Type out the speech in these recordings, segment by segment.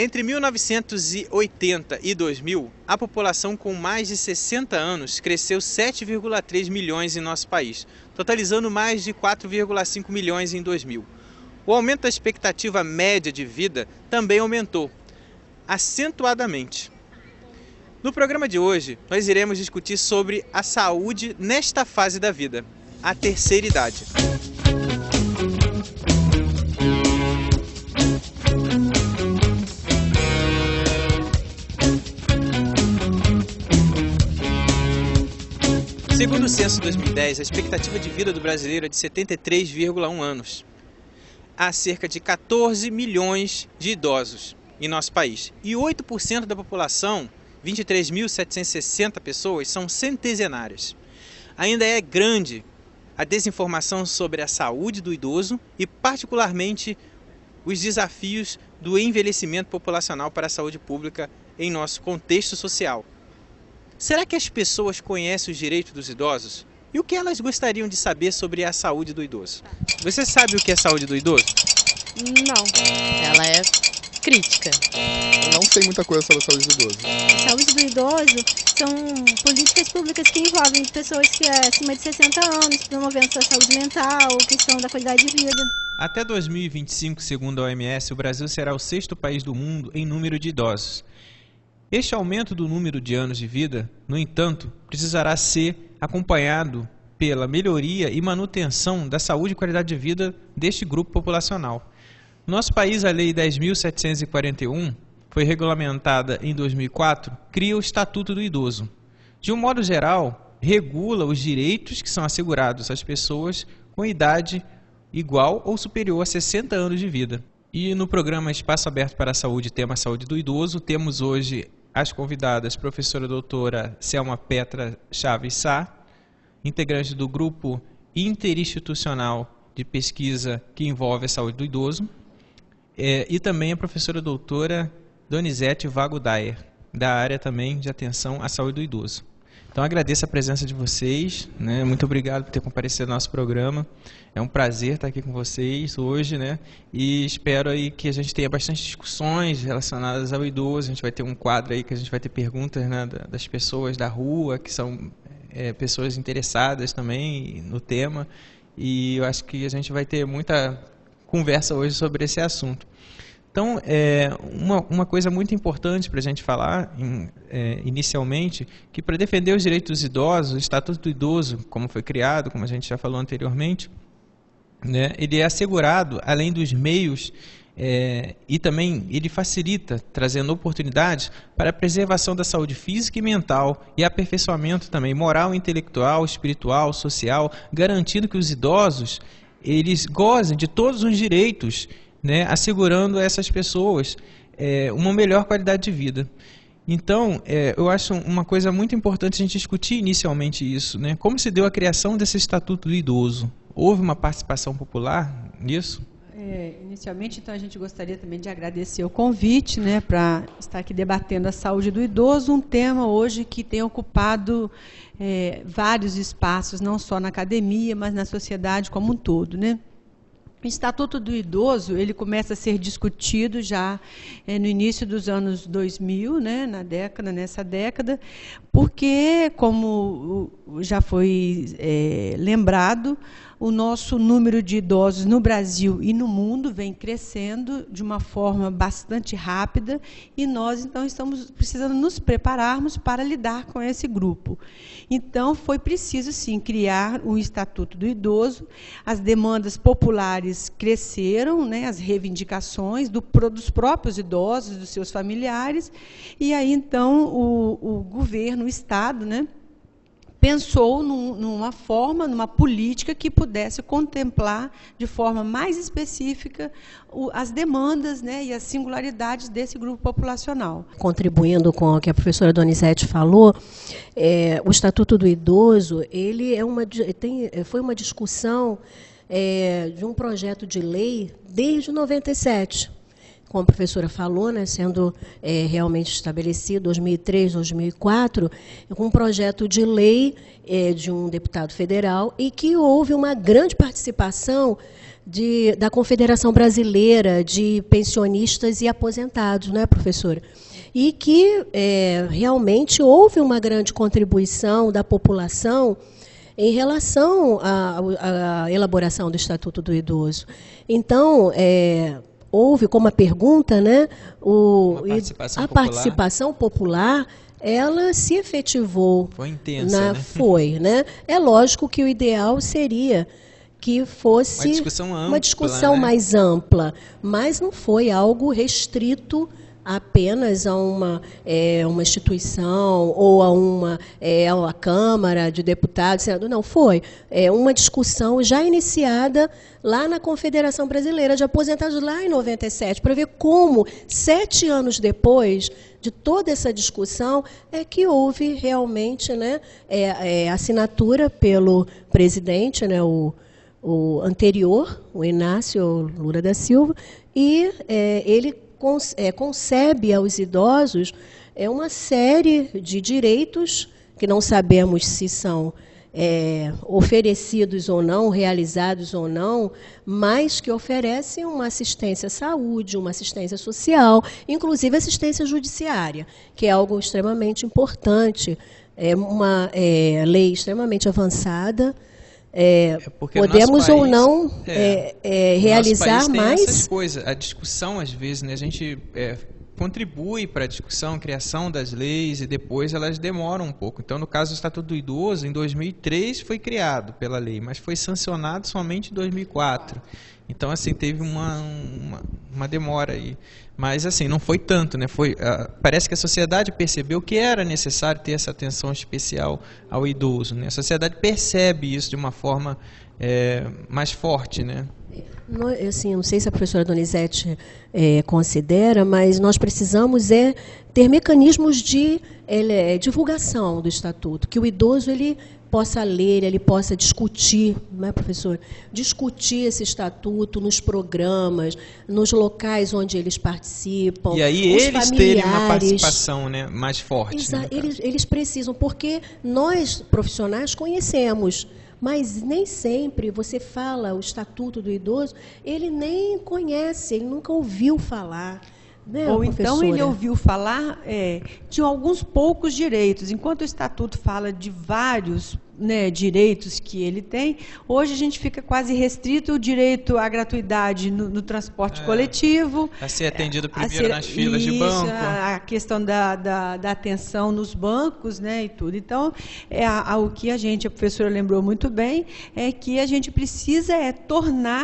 Entre 1980 e 2000, a população com mais de 60 anos cresceu 7,3 milhões em nosso país, totalizando mais de 4,5 milhões em 2000. O aumento da expectativa média de vida também aumentou, acentuadamente. No programa de hoje, nós iremos discutir sobre a saúde nesta fase da vida, a terceira idade. Segundo o censo 2010, a expectativa de vida do brasileiro é de 73,1 anos. Há cerca de 14 milhões de idosos em nosso país. E 8% da população, 23.760 pessoas, são centenárias. Ainda é grande a desinformação sobre a saúde do idoso e, particularmente, os desafios do envelhecimento populacional para a saúde pública em nosso contexto social. Será que as pessoas conhecem os direitos dos idosos? E o que elas gostariam de saber sobre a saúde do idoso? Você sabe o que é saúde do idoso? Não, ela é crítica. Eu não sei muita coisa sobre a saúde do idoso. A saúde do idoso são políticas públicas que envolvem pessoas que é acima de 60 anos, promovendo sua saúde mental, questão da qualidade de vida. Até 2025, segundo a OMS, o Brasil será o sexto país do mundo em número de idosos. Este aumento do número de anos de vida, no entanto, precisará ser acompanhado pela melhoria e manutenção da saúde e qualidade de vida deste grupo populacional. No nosso país, a Lei 10.741 foi regulamentada em 2004, cria o Estatuto do Idoso. De um modo geral, regula os direitos que são assegurados às pessoas com idade igual ou superior a 60 anos de vida. E no programa Espaço Aberto para a Saúde, tema Saúde do Idoso, temos hoje as convidadas, professora doutora Selma Petra Chaves Sá, integrante do grupo interinstitucional de pesquisa que envolve a saúde do idoso, e também a professora doutora Donizete Vago Dayer, da área também de atenção à saúde do idoso. Então agradeço a presença de vocês, né? Muito obrigado por ter comparecido ao nosso programa. É um prazer estar aqui com vocês hoje, né? E espero aí que a gente tenha bastante discussões relacionadas ao idoso. A gente vai ter um quadro aí que a gente vai ter perguntas, né, das pessoas da rua, que são pessoas interessadas também no tema. E eu acho que a gente vai ter muita conversa hoje sobre esse assunto. Então, uma coisa muito importante para a gente falar, inicialmente, que para defender os direitos dos idosos, o Estatuto do Idoso, como foi criado, como a gente já falou anteriormente, né, ele é assegurado, além dos meios, e também ele facilita, trazendo oportunidades para a preservação da saúde física e mental e aperfeiçoamento também moral, intelectual, espiritual, social, garantindo que os idosos eles gozem de todos os direitos, né, assegurando a essas pessoas uma melhor qualidade de vida. Então, eu acho uma coisa muito importante a gente discutir inicialmente isso, né? Como se deu a criação desse Estatuto do Idoso? Houve uma participação popular nisso? Inicialmente, então, a gente gostaria também de agradecer o convite, né, para estar aqui debatendo a saúde do idoso, um tema hoje que tem ocupado vários espaços, não só na academia, mas na sociedade como um todo, né? O Estatuto do Idoso, ele começa a ser discutido já no início dos anos 2000, né, nessa década, porque, como já foi lembrado, o nosso número de idosos no Brasil e no mundo vem crescendo de uma forma bastante rápida e nós, então, estamos precisando nos prepararmos para lidar com esse grupo. Então, foi preciso, sim, criar um Estatuto do Idoso. As demandas populares cresceram, né, as reivindicações dos próprios idosos, dos seus familiares, e aí, então, o governo, o Estado, né, pensou numa política que pudesse contemplar de forma mais específica as demandas, né, e as singularidades desse grupo populacional. Contribuindo com o que a professora Donizete falou, o Estatuto do Idoso ele foi uma discussão de um projeto de lei desde 97. Como a professora falou, né, sendo realmente estabelecido 2003, 2004, com um projeto de lei de um deputado federal e que houve uma grande participação da Confederação Brasileira de Pensionistas e Aposentados, não é, professora? E que realmente houve uma grande contribuição da população em relação à elaboração do Estatuto do Idoso. Então, houve como a pergunta, né, a participação popular, ela se efetivou. Foi intensa, né? Foi, né? É lógico que o ideal seria que fosse uma discussão né? mais ampla, mas não foi algo restrito apenas a uma instituição ou a uma Câmara de Deputados, Senado. Não, foi uma discussão já iniciada lá na Confederação Brasileira de Aposentados, lá em 97, para ver como, 7 anos depois de toda essa discussão, é que houve realmente, né, assinatura pelo presidente, né, o anterior, o Inácio Lula da Silva, e ele concebe aos idosos uma série de direitos que não sabemos se são oferecidos ou não, realizados ou não, mas que oferecem uma assistência à saúde, uma assistência social, inclusive assistência judiciária, que é algo extremamente importante, uma lei extremamente avançada. Podemos ou não realizar mais essas coisas. A discussão, às vezes, né, a gente contribui para a discussão, a criação das leis, e depois elas demoram um pouco. Então, no caso do Estatuto do Idoso, em 2003 foi criado pela lei, mas foi sancionado somente em 2004. Então, assim, teve uma demora aí. Mas, assim, não foi tanto, né? Parece que a sociedade percebeu que era necessário ter essa atenção especial ao idoso, né? A sociedade percebe isso de uma forma mais forte, né? Assim, não sei se a professora Donizete considera, mas nós precisamos ter mecanismos de divulgação do Estatuto, que o idoso ele possa ler, ele possa discutir, não é, professor? Discutir esse estatuto nos programas, nos locais onde eles participam. E aí eles terem uma participação, né, mais forte. Né, eles precisam, porque nós, profissionais, conhecemos, mas nem sempre você fala o Estatuto do Idoso, ele nem conhece, ele nunca ouviu falar. Né, ou professora? Então ele ouviu falar de alguns poucos direitos. Enquanto o Estatuto fala de vários, né, direitos que ele tem, hoje a gente fica quase restrito o direito à gratuidade no transporte coletivo. A ser atendido primeiro nas filas de banco. A questão da atenção nos bancos, né, e tudo. Então, o que a professora lembrou muito bem, é que a gente precisa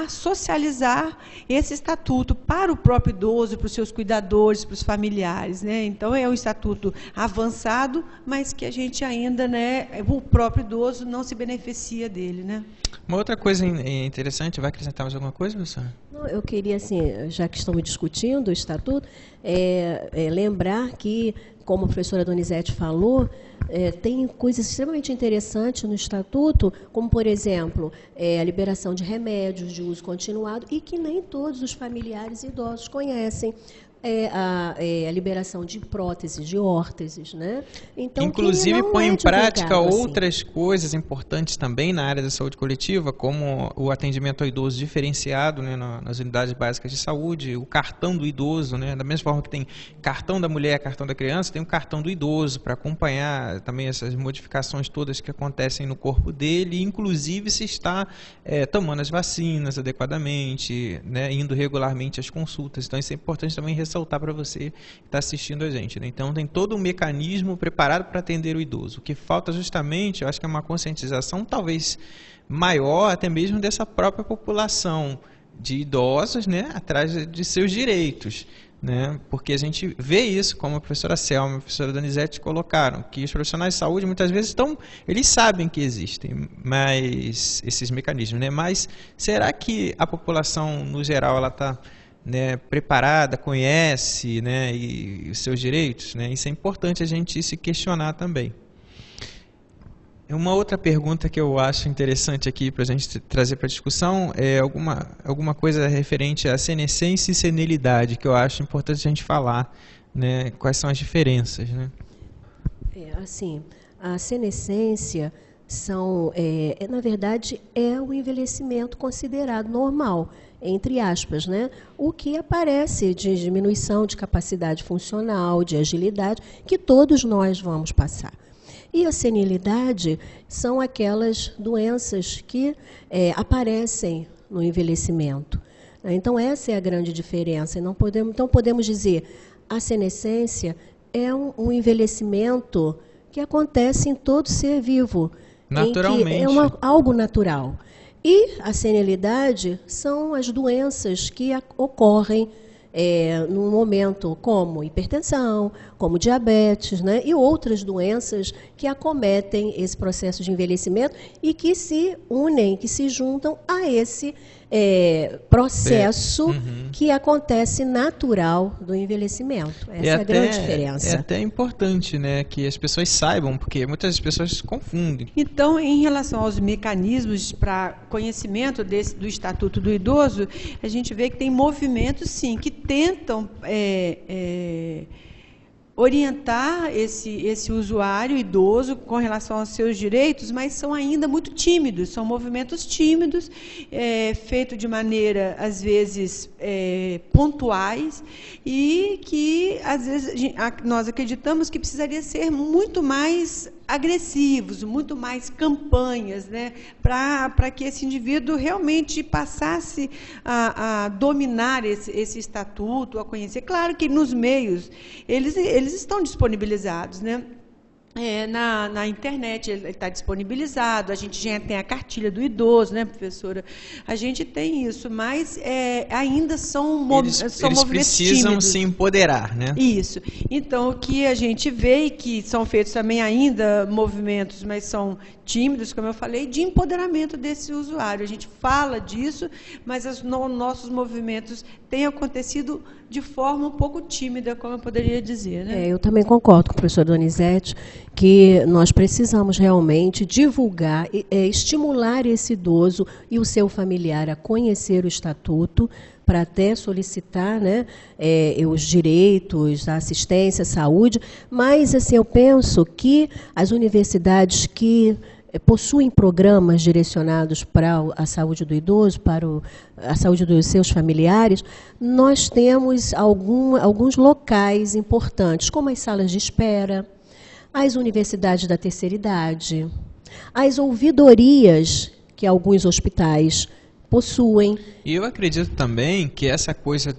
socializar esse estatuto para o próprio idoso, para os seus cuidadores, para os familiares, né? Então, é um estatuto avançado, mas que a gente ainda, né, o próprio idoso não se beneficia dele, né? Uma outra coisa interessante, vai acrescentar mais alguma coisa, professora? Não, eu queria, assim, já que estamos discutindo o Estatuto, lembrar que, como a professora Donizete falou, tem coisas extremamente interessantes no Estatuto, como, por exemplo, a liberação de remédios de uso continuado, e que nem todos os familiares idosos conhecem. A liberação de próteses, de órteses, né? Então, inclusive põe em prática outras coisas importantes também na área da saúde coletiva, como o atendimento ao idoso diferenciado, né, nas unidades básicas de saúde, o cartão do idoso, né, da mesma forma que tem cartão da mulher, cartão da criança, tem o cartão do idoso para acompanhar também essas modificações todas que acontecem no corpo dele, inclusive se está tomando as vacinas adequadamente, né, indo regularmente às consultas. Então isso é importante também ressaltar para você que está assistindo a gente, né? Então tem todo um mecanismo preparado para atender o idoso. O que falta justamente, eu acho que é uma conscientização talvez maior até mesmo dessa própria população de idosos, né, atrás de seus direitos, né? Porque a gente vê isso, como a professora Selma e a professora Donizete colocaram, que os profissionais de saúde muitas vezes eles sabem que existem esses mecanismos, né? Mas será que a população no geral ela está, né, preparada, conhece, né, e os seus direitos, né? Isso é importante a gente se questionar também. Uma outra pergunta que eu acho interessante aqui para a gente trazer para a discussão é alguma coisa referente à senescência e senilidade, que eu acho importante a gente falar, né, quais são as diferenças, né? Assim, a senescência na verdade, é o envelhecimento considerado normal, entre aspas, né? O que aparece de diminuição de capacidade funcional, de agilidade, que todos nós vamos passar. E a senilidade são aquelas doenças que aparecem no envelhecimento. Então, essa é a grande diferença. Então, podemos dizer, a senescência é um envelhecimento que acontece em todo ser vivo. Naturalmente. Em que algo natural. E a senilidade são as doenças que ocorrem num momento como hipertensão, como diabetes, né, e outras doenças que acometem esse processo de envelhecimento e que se unem, que se juntam a esse processo que acontece natural do envelhecimento. Essa é a grande diferença. É até importante, né, que as pessoas saibam, porque muitas pessoas confundem. Então, em relação aos mecanismos para conhecimento do Estatuto do Idoso, a gente vê que tem movimentos, sim, que tentam orientar esse usuário idoso com relação aos seus direitos, mas são ainda muito tímidos, são movimentos tímidos, feitos de maneira, às vezes, pontuais, e que, às vezes, nós acreditamos que precisaria ser muito mais agressivos, muito mais campanhas, né, para que esse indivíduo realmente passasse a dominar esse estatuto, a conhecer. Claro que nos meios eles estão disponibilizados, né? Na internet ele está disponibilizado, a gente já tem a cartilha do idoso, né, professora? A gente tem isso, mas ainda são movimentos tímidos. Eles precisam se empoderar, né? Isso. Então, o que a gente vê, e que são feitos também ainda movimentos, mas são tímidos, como eu falei, de empoderamento desse usuário. A gente fala disso, mas nossos movimentos têm acontecido de forma um pouco tímida, como eu poderia dizer, né? Eu também concordo com a professora Donizete, que nós precisamos realmente divulgar, estimular esse idoso e o seu familiar a conhecer o Estatuto, para até solicitar, né, os direitos, a assistência, a saúde, mas assim, eu penso que as universidades que possuem programas direcionados para a saúde do idoso, para a saúde dos seus familiares, nós temos alguns locais importantes, como as salas de espera, as universidades da terceira idade, as ouvidorias que alguns hospitais possuem. E eu acredito também que essa coisa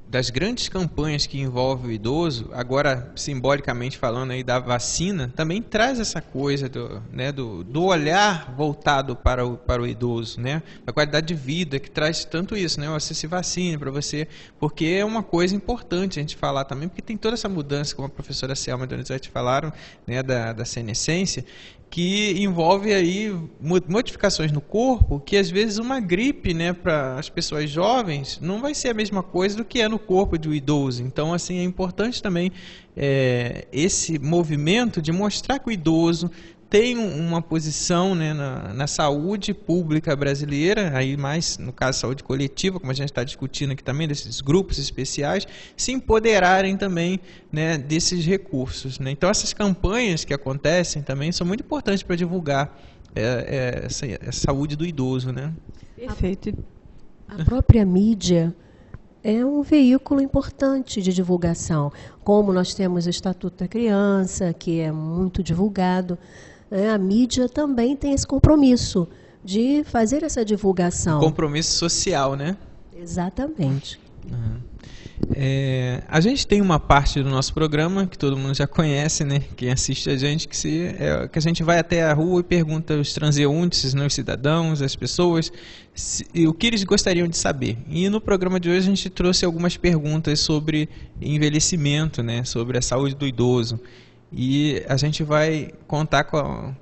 das grandes campanhas que envolvem o idoso, agora simbolicamente falando aí da vacina, também traz essa coisa do olhar voltado para o idoso, né? A qualidade de vida, que traz tanto isso, né? Você se vacine para você, porque é uma coisa importante a gente falar também, porque tem toda essa mudança, como a professora Selma e a Donizete falaram, né, da senescência, que envolve aí modificações no corpo, que às vezes uma gripe, né, para as pessoas jovens não vai ser a mesma coisa do que é no corpo do idoso. Então, assim, é importante também esse movimento de mostrar que o idoso tem uma posição, né, na saúde pública brasileira, aí mais no caso saúde coletiva, como a gente está discutindo aqui também, desses grupos especiais, se empoderarem também, né, desses recursos, né? Então essas campanhas que acontecem também são muito importantes para divulgar essa saúde do idoso, né? Perfeito. A própria mídia é um veículo importante de divulgação, como nós temos o Estatuto da Criança, que é muito divulgado. A mídia também tem esse compromisso de fazer essa divulgação. Compromisso social, né? Exatamente. A gente tem uma parte do nosso programa que todo mundo já conhece, né? Quem assiste a gente, que a gente vai até a rua e pergunta aos transeuntes, né, os cidadãos, as pessoas, o que eles gostariam de saber. E no programa de hoje a gente trouxe algumas perguntas sobre envelhecimento, né? Sobre a saúde do idoso. E a gente vai contar com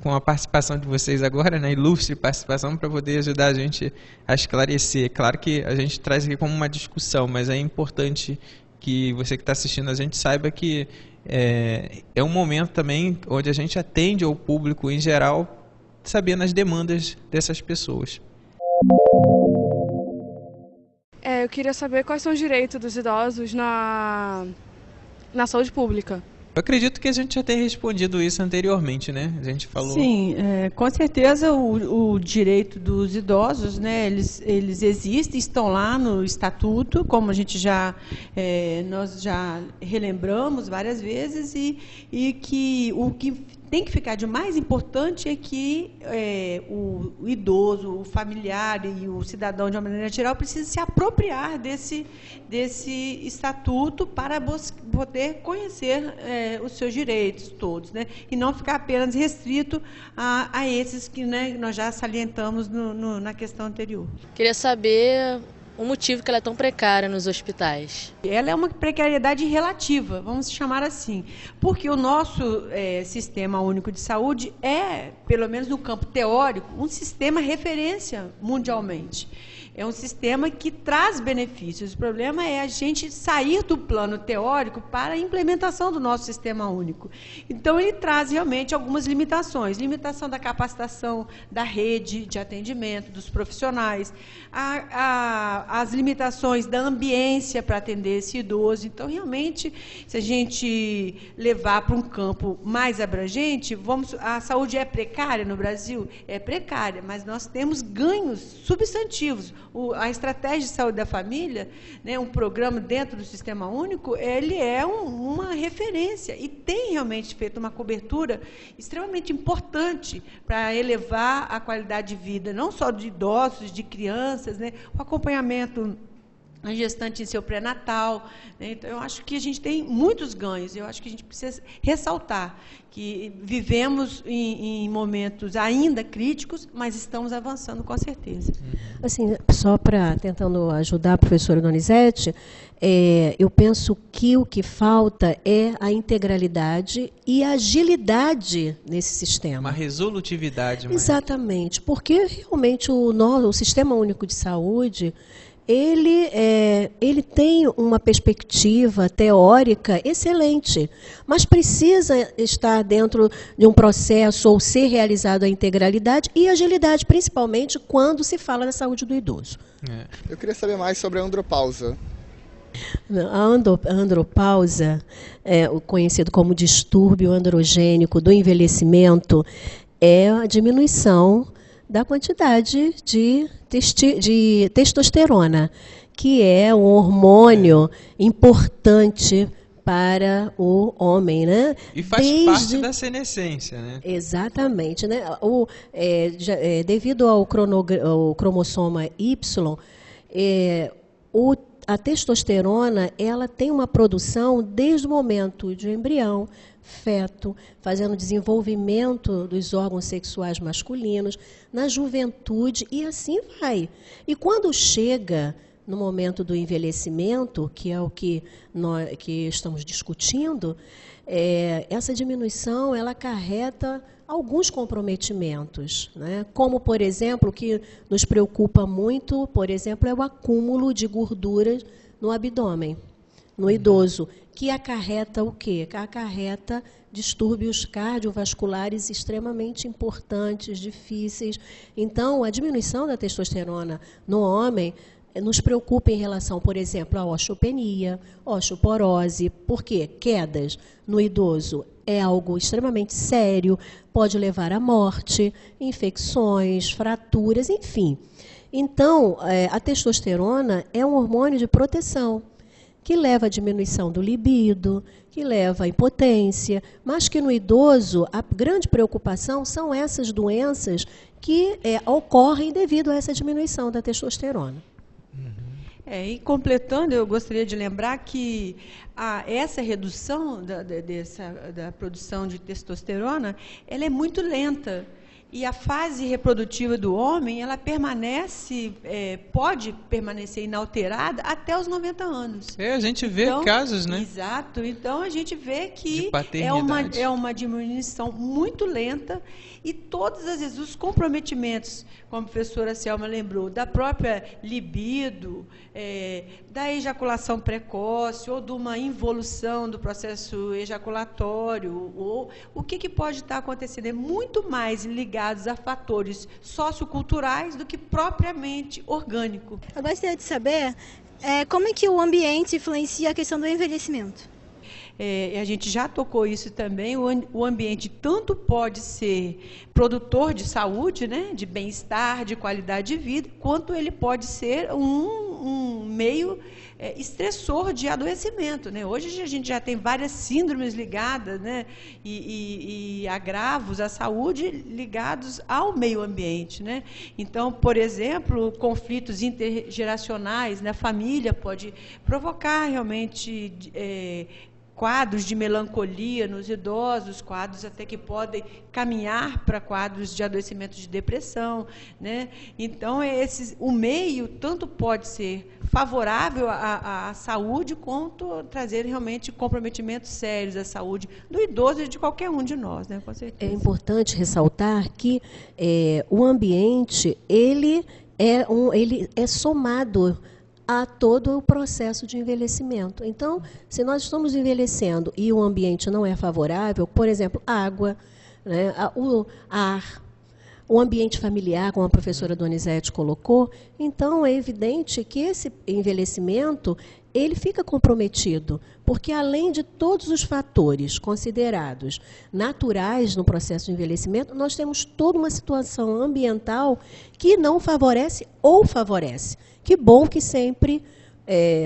a participação de vocês agora, né, ilustre participação, para poder ajudar a gente a esclarecer. Claro que a gente traz aqui como uma discussão, mas é importante que você que está assistindo a gente saiba que é um momento também onde a gente atende ao público em geral, sabendo as demandas dessas pessoas. Eu queria saber quais são os direitos dos idosos na saúde pública. Eu acredito que a gente já tenha respondido isso anteriormente, né? A gente falou... Sim, com certeza o direito dos idosos, né, eles existem, estão lá no Estatuto, como a gente nós já relembramos várias vezes, e que o que tem que ficar de mais importante é que o idoso, o familiar e o cidadão, de uma maneira geral, precisa se apropriar desse estatuto para poder conhecer os seus direitos todos, né? E não ficar apenas restrito a esses que, né, nós já salientamos na questão anterior. Queria saber o motivo que ela é tão precária nos hospitais. Ela é uma precariedade relativa, vamos chamar assim, porque o nosso Sistema Único de Saúde é, pelo menos no campo teórico, um sistema referência mundialmente. É um sistema que traz benefícios. O problema é a gente sair do plano teórico para a implementação do nosso sistema único. Então, ele traz realmente algumas limitações. Limitação da capacitação da rede de atendimento, dos profissionais, as limitações da ambiência para atender esse idoso. Então, realmente, se a gente levar para um campo mais abrangente, a saúde é precária no Brasil? É precária, mas nós temos ganhos substantivos. A estratégia de saúde da família, né, um programa dentro do Sistema Único, ele é uma referência e tem realmente feito uma cobertura extremamente importante para elevar a qualidade de vida, não só de idosos, de crianças, né, o acompanhamento a gestante em seu pré-natal, né? Então, eu acho que a gente tem muitos ganhos. Eu acho que a gente precisa ressaltar que vivemos em momentos ainda críticos, mas estamos avançando com certeza. Assim, só para tentando ajudar a professora Donizete, eu penso que o que falta é a integralidade e a agilidade nesse sistema. Uma resolutividade. Exatamente, porque realmente o Sistema Único de Saúde, ele tem uma perspectiva teórica excelente, mas precisa estar dentro de um processo ou ser realizado a integralidade e agilidade, principalmente quando se fala da saúde do idoso. Eu queria saber mais sobre a andropausa. A andropausa, o conhecido como distúrbio androgênico do envelhecimento, é a diminuição da quantidade de testosterona, que é um hormônio importante para o homem, né? E faz parte da senescência, né? Exatamente, né? Devido ao cromossoma Y, a testosterona, ela tem uma produção desde o momento de embrião, feto, fazendo desenvolvimento dos órgãos sexuais masculinos, na juventude, e assim vai. E quando chega no momento do envelhecimento, que é o que estamos discutindo, essa diminuição ela acarreta alguns comprometimentos, né? Como, por exemplo, que nos preocupa muito, por exemplo, é o acúmulo de gorduras no abdômen, no idoso, que acarreta o quê? Acarreta distúrbios cardiovasculares extremamente importantes, difíceis. Então, a diminuição da testosterona no homem nos preocupa em relação, por exemplo, à osteopenia, osteoporose. Por quê? Quedas no idoso é algo extremamente sério, pode levar à morte, infecções, fraturas, enfim. Então, a testosterona é um hormônio de proteção, que leva à diminuição do libido, que leva à impotência, mas que no idoso a grande preocupação são essas doenças que ocorrem devido a essa diminuição da testosterona. E completando, eu gostaria de lembrar que essa redução da produção de testosterona, ela é muito lenta. E a fase reprodutiva do homem, ela pode permanecer inalterada até os 90 anos. A gente vê casos, né? Exato. Então, a gente vê que é uma diminuição muito lenta e todas as vezes os comprometimentos, como a professora Selma lembrou, da própria libido, da ejaculação precoce ou de uma involução do processo ejaculatório, ou o que pode estar acontecendo? É muito mais ligado a fatores socioculturais do que propriamente orgânico. Eu gostaria de saber como é que o ambiente influencia a questão do envelhecimento. a gente já tocou isso também, o ambiente tanto pode ser produtor de saúde, né, de bem-estar, de qualidade de vida, quanto ele pode ser um meio estressor de adoecimento, né? Hoje a gente já tem várias síndromes ligadas, né, e agravos à saúde ligados ao meio ambiente, né? Então, por exemplo, conflitos intergeracionais na família pode provocar realmente quadros de melancolia nos idosos, quadros até que podem caminhar para quadros de adoecimento de depressão, né? Então, o meio tanto pode ser favorável à saúde, quanto trazer realmente comprometimentos sérios à saúde do idoso e de qualquer um de nós, né? Com certeza. É importante ressaltar que o ambiente ele é somado a todo o processo de envelhecimento. Então, se nós estamos envelhecendo e o ambiente não é favorável, por exemplo, água, né, o ar, o ambiente familiar, como a professora Donizete colocou, então é evidente que esse envelhecimento ele fica comprometido, porque além de todos os fatores considerados naturais no processo de envelhecimento, nós temos toda uma situação ambiental que não favorece ou favorece. Que bom que sempre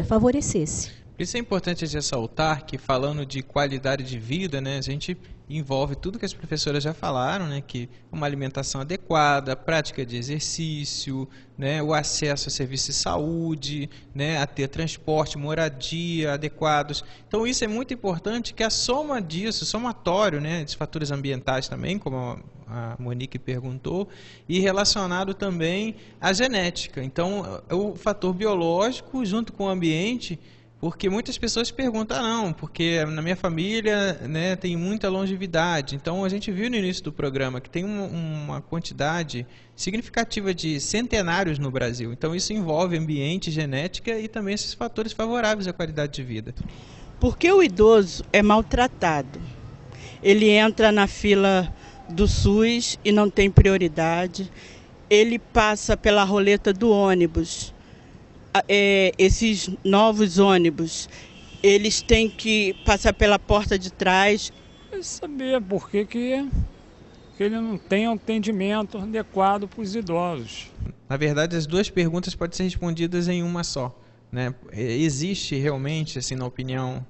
favorecesse. Por isso é importante ressaltar que, falando de qualidade de vida, né, a gente envolve tudo que as professoras já falaram, né, que uma alimentação adequada, a prática de exercício, né, o acesso a serviços de saúde, né, a ter transporte, moradia adequados. Então isso é muito importante, que a soma disso, somatório, né, de fatores ambientais também, como a Monique perguntou, e relacionado também à genética. Então, o fator biológico junto com o ambiente, porque muitas pessoas perguntam, não, porque na minha família, né, tem muita longevidade. Então, a gente viu no início do programa que tem uma quantidade significativa de centenários no Brasil. Então, isso envolve ambiente, genética e também esses fatores favoráveis à qualidade de vida. Porque o idoso é maltratado. Ele entra na fila do SUS e não tem prioridade. Ele passa pela roleta do ônibus. Esses novos ônibus, eles têm que passar pela porta de trás. Eu saber por que ele não tem atendimento adequado para os idosos. Na verdade, as duas perguntas podem ser respondidas em uma só, né? Existe realmente, assim, na opinião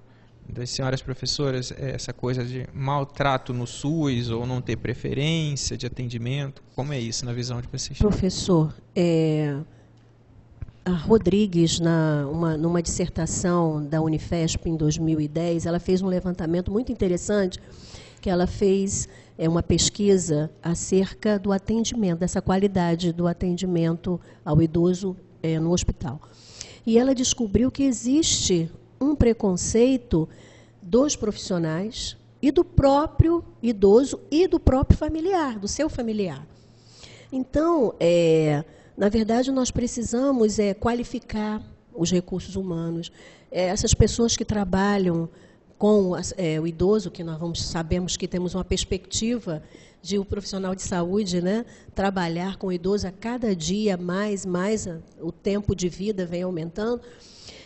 das senhoras professoras, essa coisa de maltrato no SUS ou não ter preferência de atendimento? Como é isso na visão de vocês? Professor, a Rodrigues, numa dissertação da Unifesp em 2010, ela fez um levantamento muito interessante, que ela fez uma pesquisa acerca do atendimento, dessa qualidade do atendimento ao idoso no hospital. E ela descobriu que existe um preconceito dos profissionais e do próprio idoso e do próprio familiar, do seu familiar. Então, na verdade, nós precisamos qualificar os recursos humanos. Essas pessoas que trabalham com o idoso, que nós sabemos que temos uma perspectiva de um profissional de saúde, né, trabalhar com o idoso a cada dia mais o tempo de vida vem aumentando.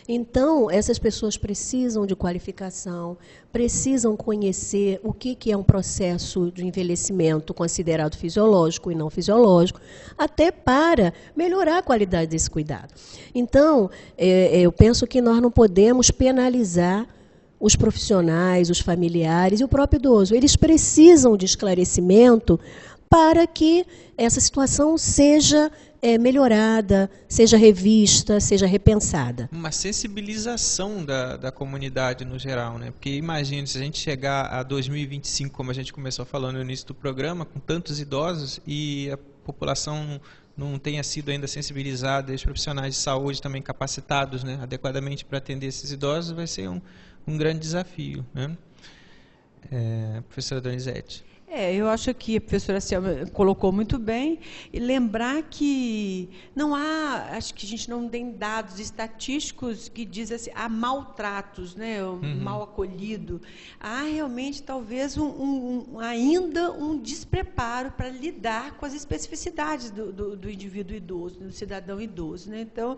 Então, essas pessoas precisam de qualificação, precisam conhecer o que é um processo de envelhecimento considerado fisiológico e não fisiológico, até para melhorar a qualidade desse cuidado. Então, eu penso que nós não podemos penalizar os profissionais, os familiares e o próprio idoso. Eles precisam de esclarecimento para que essa situação seja melhorada, seja revista, seja repensada. Uma sensibilização da comunidade no geral, né? Porque imagine se a gente chegar a 2025, como a gente começou falando no início do programa, com tantos idosos e a população não tenha sido ainda sensibilizada, e os profissionais de saúde também capacitados, né, adequadamente para atender esses idosos, vai ser um grande desafio, né? Professora Donizete. Eu acho que a professora Selma colocou muito bem, e lembrar que não há, acho que a gente não tem dados estatísticos que dizem assim, há maltratos, né, mal acolhido, há realmente talvez ainda um despreparo para lidar com as especificidades do indivíduo idoso, do cidadão idoso, né? Então,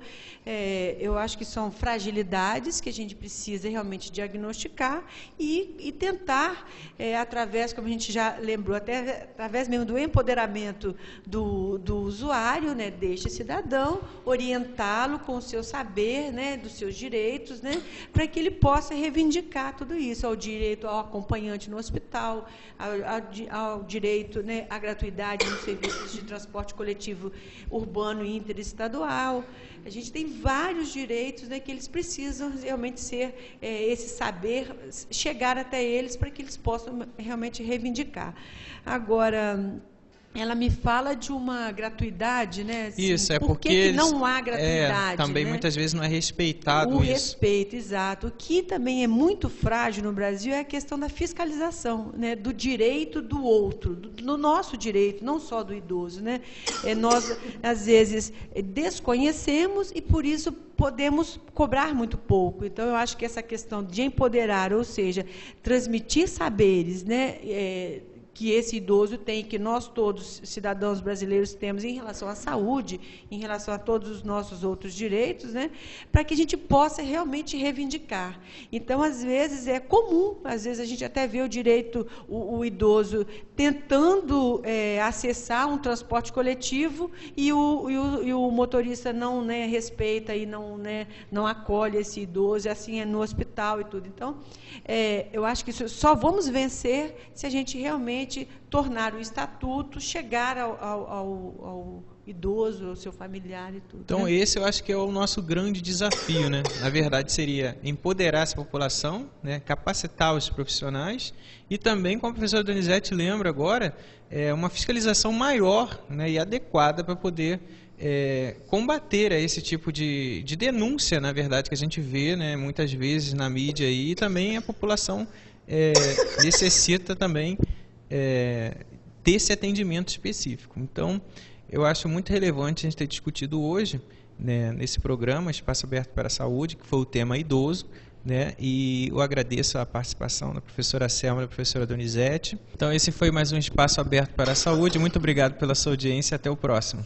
eu acho que são fragilidades que a gente precisa realmente diagnosticar e tentar, através, como a gente já lembrou, até através mesmo do empoderamento do usuário, né, deste cidadão, orientá-lo com o seu saber, né, dos seus direitos, né, para que ele possa reivindicar tudo isso, ao direito ao acompanhante no hospital, ao direito, né, à gratuidade nos serviços de transporte coletivo urbano e interestadual. A gente tem vários direitos, né, que eles precisam realmente ser, esse saber, chegar até eles para que eles possam realmente reivindicar. Agora, ela me fala de uma gratuidade, né? Assim, isso, por que não há gratuidade? Também, né? Muitas vezes não é respeitado o isso. Respeito, exato. O que também é muito frágil no Brasil é a questão da fiscalização, né? Do direito do outro, do nosso direito, não só do idoso, né? Nós, às vezes, desconhecemos e, por isso, podemos cobrar muito pouco. Então, eu acho que essa questão de empoderar, ou seja, transmitir saberes, né? Que esse idoso tem, que nós todos, cidadãos brasileiros, temos em relação à saúde, em relação a todos os nossos outros direitos, né, para que a gente possa realmente reivindicar. Então, às vezes, é comum, às vezes a gente até vê o idoso tentando acessar um transporte coletivo e o motorista não, né, respeita e não, né, não acolhe esse idoso, e assim é no hospital e tudo. Então, eu acho que isso só vamos vencer se a gente realmente tornar o estatuto, chegar ao idoso, ao seu familiar e tudo. Então, esse eu acho que é o nosso grande desafio, né? Na verdade, seria empoderar essa população, né? Capacitar os profissionais e também, como a professora Donizete lembra agora, uma fiscalização maior, né, e adequada para poder combater esse tipo de denúncia, na verdade, que a gente vê, né, muitas vezes na mídia, e também a população necessita também ter esse atendimento específico. Então, eu acho muito relevante a gente ter discutido hoje, né, nesse programa Espaço Aberto para a Saúde, que foi o tema idoso, né, e eu agradeço a participação da professora Selma e da professora Donizete. Então, esse foi mais um Espaço Aberto para a Saúde. Muito obrigado pela sua audiência. Até o próximo.